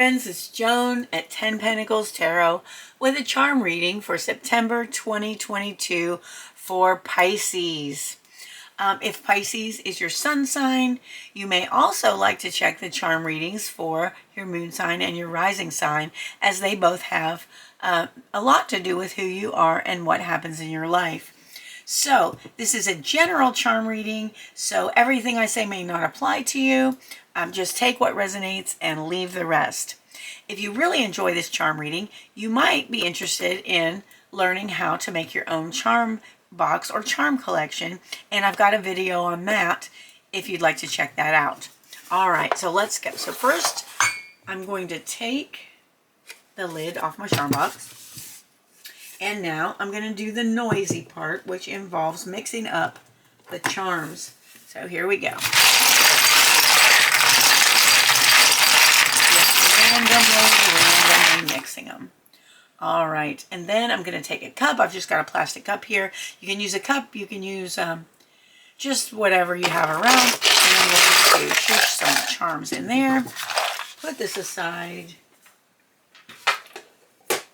Friends, it's Joan at 10 Pentacles Tarot with a charm reading for September 2022 for Pisces. If Pisces is your sun sign, you may also like to check the charm readings for your moon sign and your rising sign, as they both have a lot to do with who you are and what happens in your life. So this is a general charm reading, so everything I say may not apply to you. Just take what resonates and leave the rest. If you really enjoy this charm reading, you might be interested in learning how to make your own charm box or charm collection, and I've got a video on that if you'd like to check that out. All right, so let's go. So first, I'm going to take the lid off my charm box. And now I'm going to do the noisy part, which involves mixing up the charms. So here we go. Just randomly mixing them. All right, and then I'm going to take a cup. I've just got a plastic cup here. You can use a cup. You can use just whatever you have around. And I'm going to shush some charms in there. Put this aside.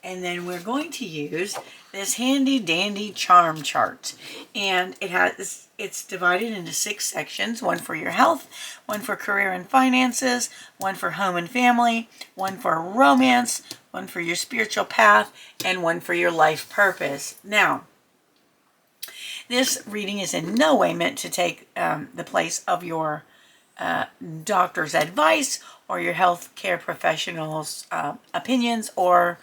And then we're going to use this handy dandy charm chart. And it's divided into 6 sections. One for your health, one for career and finances, one for home and family, one for romance, one for your spiritual path, and one for your life purpose. Now, this reading is in no way meant to take the place of your doctor's advice or your healthcare professional's opinions or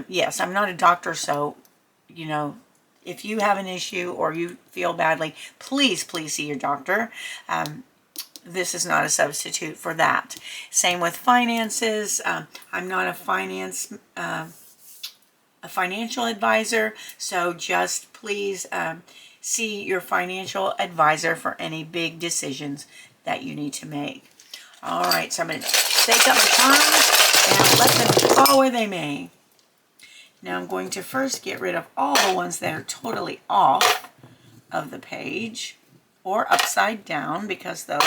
yes, I'm not a doctor, so, you know, if you have an issue or you feel badly, please see your doctor. This is not a substitute for that. Same with finances. I'm not a financial advisor, so just please see your financial advisor for any big decisions that you need to make. All right, so I'm going to take up my charms and let them fall where they may. Now I'm going to first get rid of all the ones that are totally off of the page or upside down, because those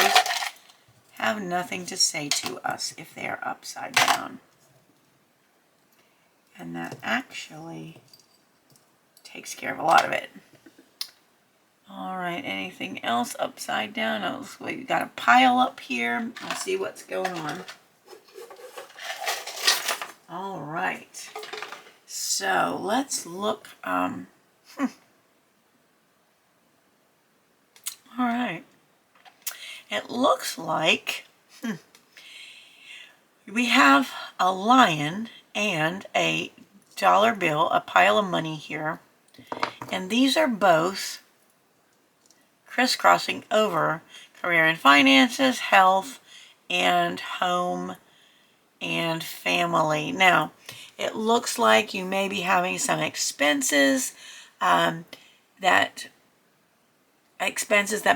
have nothing to say to us if they are upside down. And that actually takes care of a lot of it. All right, anything else upside down? Oh, we've got a pile up here. Let's see what's going on. All right. So let's look. All right. It looks like we have a lion and a dollar bill, a pile of money here. And these are both crisscrossing over career and finances, health, and home and family. Now, it looks like you may be having some expenses that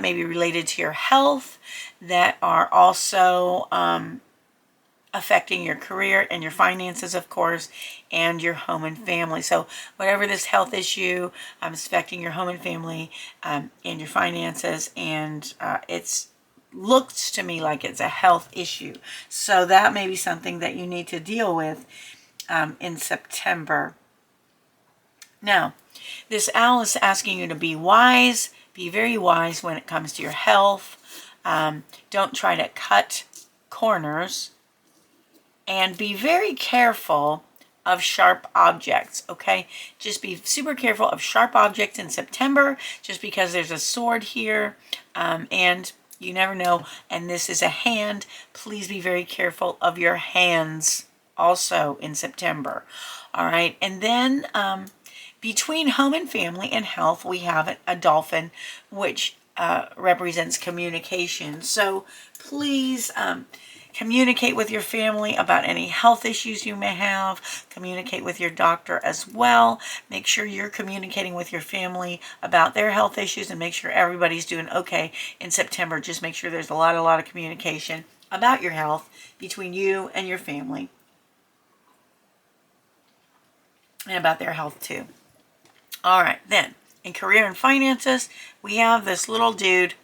may be related to your health that are also affecting your career and your finances, of course, and your home and family. So whatever this health issue is affecting your home and family and your finances, and it's looks to me like it's a health issue. So that may be something that you need to deal with in September. Now, this owl is asking you to be wise, be very wise when it comes to your health. Don't try to cut corners, and be very careful of sharp objects, okay? Just be super careful of sharp objects in September, just because there's a sword here, and you never know, and this is a hand. Please be very careful of your hands also in September. All right, and then between home and family and health, we have a dolphin, which represents communication. So please communicate with your family about any health issues you may have. Communicate with your doctor as well. Make sure you're communicating with your family about their health issues, and make sure everybody's doing okay in September. Just make sure there's a lot of communication about your health between you and your family, and about their health too. All right, then in career and finances, we have this little dude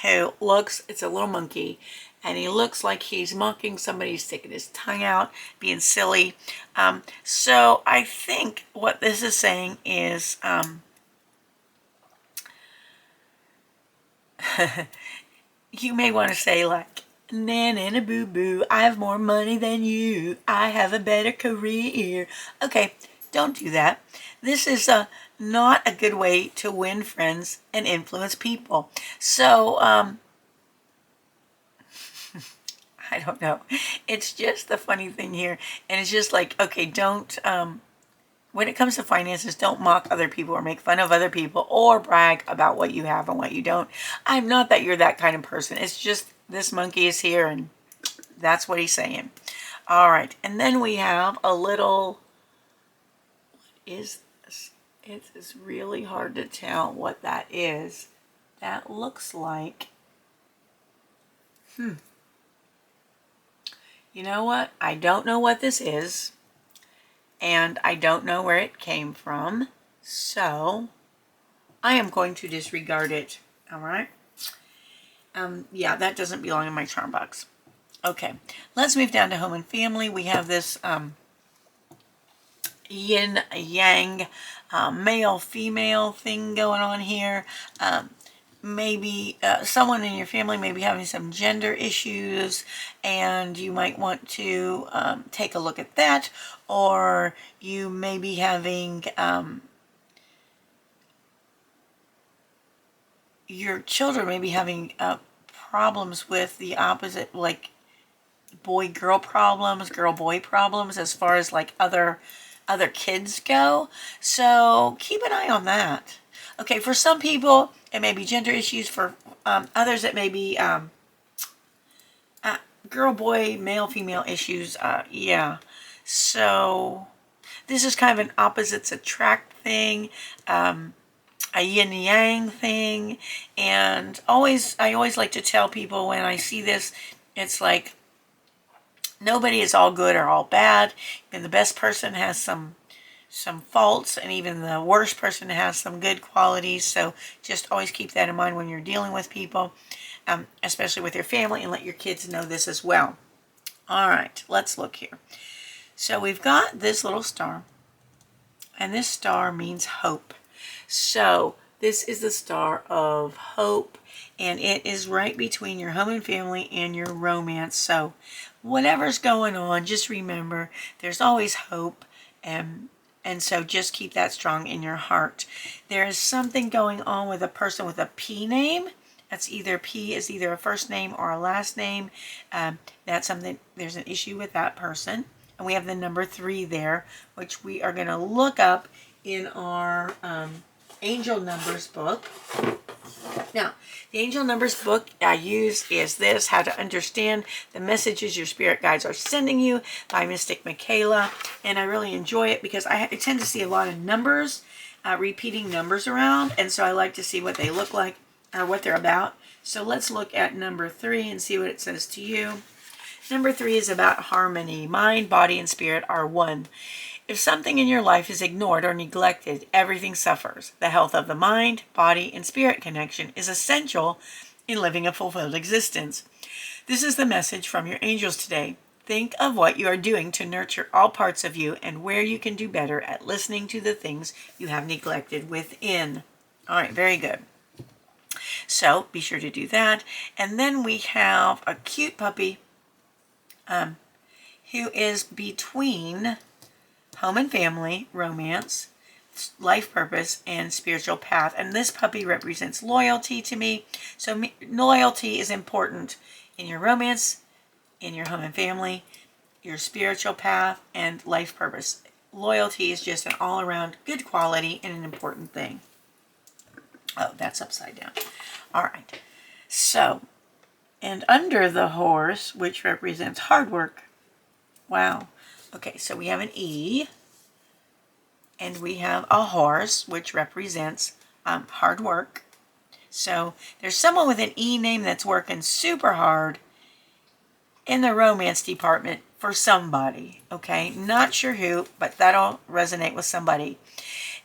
who looks, it's a little monkey, and he looks like he's mocking somebody, sticking his tongue out, being silly. So I think what this is saying is you may want to say like, na boo boo, I have more money than you. I have a better career. Okay, don't do that. This is not a good way to win friends and influence people. So, I don't know. It's just the funny thing here. And it's just like, okay, don't, when it comes to finances, don't mock other people or make fun of other people or brag about what you have and what you don't. I'm not that you're that kind of person. It's just this monkey is here and that's what he's saying. All right. And then we have a little, what is this? It is really hard to tell what that is. That looks like, you know what? I don't know what this is. And I don't know where it came from. So I am going to disregard it. All right. Yeah, that doesn't belong in my charm box. Okay, let's move down to home and family. We have this yin yang male female thing going on here. Maybe someone in your family may be having some gender issues, and you might want to take a look at that, or you may be having your children may be having problems with the opposite, like boy-girl problems, girl-boy problems, as far as like other kids go. So keep an eye on that. Okay, for some people, it may be gender issues. For others, it may be girl, boy, male, female issues. Yeah. So this is kind of an opposites attract thing, a yin yang thing. And I always like to tell people when I see this, it's like nobody is all good or all bad. And the best person has some faults, and even the worst person has some good qualities. So just always keep that in mind when you're dealing with people, especially with your family, and let your kids know this as well. All right, let's look here. So we've got this little star, and this star means hope. So this is the star of hope, and it is right between your home and family and your romance. So whatever's going on, just remember there's always hope, and so just keep that strong in your heart. There is something going on with a person with a P name. That's either P is either a first name or a last name. That's something, there's an issue with that person. And we have the number 3 there, which we are going to look up in our angel numbers book. Now, the angel numbers book I use is this, How to Understand the Messages Your Spirit Guides Are Sending You by Mystic Michaela. And I really enjoy it because I tend to see a lot of numbers, repeating numbers around. And so I like to see what they look like or what they're about. So let's look at number 3 and see what it says to you. Number 3 is about harmony. Mind, body, and spirit are one. If something in your life is ignored or neglected, everything suffers. The health of the mind, body, and spirit connection is essential in living a fulfilled existence. This is the message from your angels today. Think of what you are doing to nurture all parts of you and where you can do better at listening to the things you have neglected within. All right, very good. So be sure to do that. And then we have a cute puppy who is between home and family, romance, life purpose, and spiritual path. And this puppy represents loyalty to me. So loyalty is important in your romance, in your home and family, your spiritual path, and life purpose. Loyalty is just an all-around good quality and an important thing. Oh, that's upside down. All right. So, and under the horse, which represents hard work. Wow. Okay, so we have an E, and we have a horse, which represents hard work. So there's someone with an E name that's working super hard in the romance department for somebody, okay? Not sure who, but that'll resonate with somebody.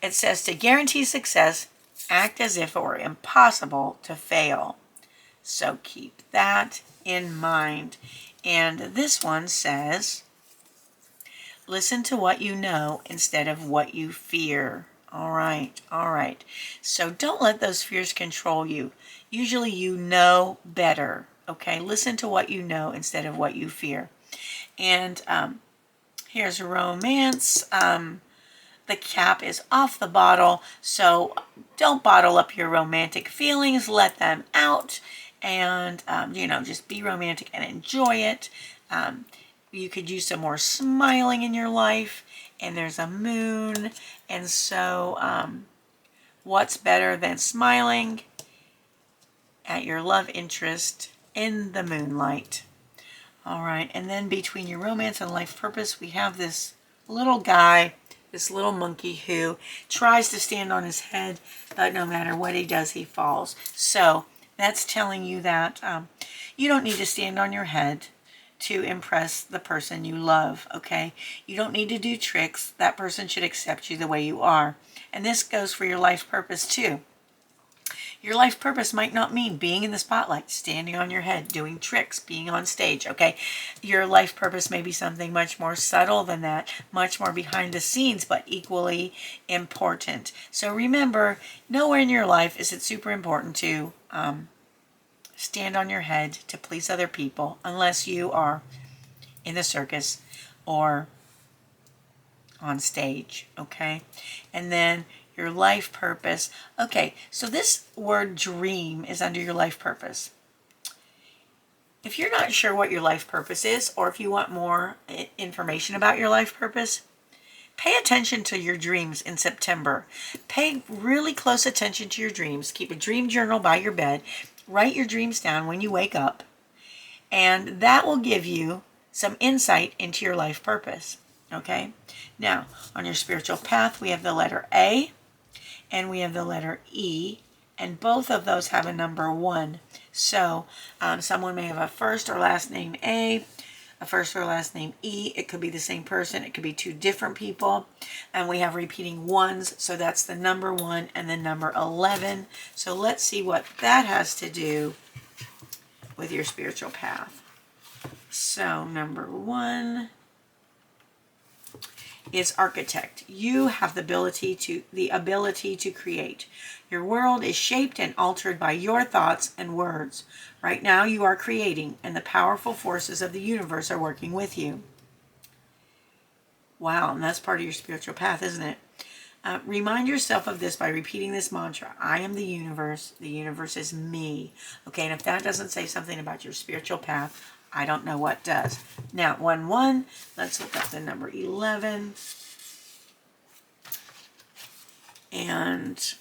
It says to guarantee success, act as if it were impossible to fail. So keep that in mind. And this one says, listen to what you know instead of what you fear. All right, all right. So don't let those fears control you. Usually you know better, okay? Listen to what you know instead of what you fear. And here's romance. The cap is off the bottle, so don't bottle up your romantic feelings. Let them out, and just be romantic and enjoy it. You could use some more smiling in your life, and there's a moon, and so what's better than smiling at your love interest in the moonlight? All right, and then between your romance and life purpose, we have this little guy, this little monkey who tries to stand on his head, but no matter what he does, he falls. So that's telling you that you don't need to stand on your head to impress the person you love, okay? You don't need to do tricks. That person should accept you the way you are. And this goes for your life purpose too. Your life purpose might not mean being in the spotlight, standing on your head, doing tricks, being on stage, okay? Your life purpose may be something much more subtle than that, much more behind the scenes, but equally important. So remember, nowhere in your life is it super important to stand on your head to please other people unless you are in the circus or on stage, okay? And then your life purpose. Okay, so this word dream is under your life purpose. If you're not sure what your life purpose is, or if you want more information about your life purpose, pay attention to your dreams in September. Pay really close attention to your dreams. Keep a dream journal by your bed. Write your dreams down when you wake up, and that will give you some insight into your life purpose. Okay? Now, on your spiritual path, we have the letter A and we have the letter E, and both of those have a number 1. So someone may have a first or last name A, a first or last name E. It could be the same person. It could be 2 different people. And we have repeating 1s, so that's the number 1 and the number 11. So let's see what that has to do with your spiritual path. So number 1 is architect. You have the ability to create. Your world is shaped and altered by your thoughts and words. Right now you are creating, and the powerful forces of the universe are working with you. Wow, and that's part of your spiritual path, isn't it? Remind yourself of this by repeating this mantra. I am the universe is me. Okay, and if that doesn't say something about your spiritual path, I don't know what does. Now, 1-1, let's look up the number 11. And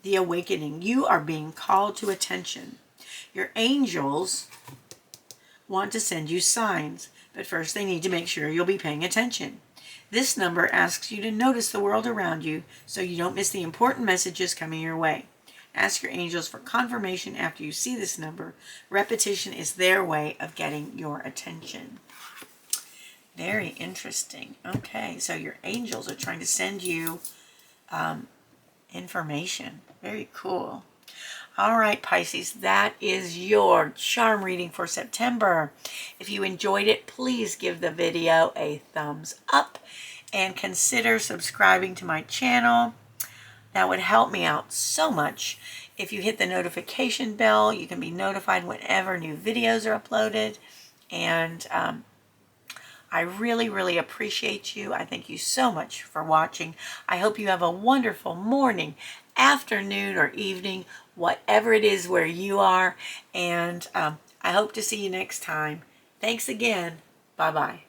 the awakening. You are being called to attention. Your angels want to send you signs, but first they need to make sure you'll be paying attention. This number asks you to notice the world around you so you don't miss the important messages coming your way. Ask your angels for confirmation after you see this number. Repetition is their way of getting your attention. Very interesting. Okay, so your angels are trying to send you information. Very cool. All right, Pisces, that is your charm reading for September. If you enjoyed it, please give the video a thumbs up and consider subscribing to my channel. That would help me out so much. If you hit the notification bell, you can be notified whenever new videos are uploaded. And I really, really appreciate you. I thank you so much for watching. I hope you have a wonderful morning, afternoon, or evening, whatever it is where you are. And I hope to see you next time. Thanks again. Bye-bye.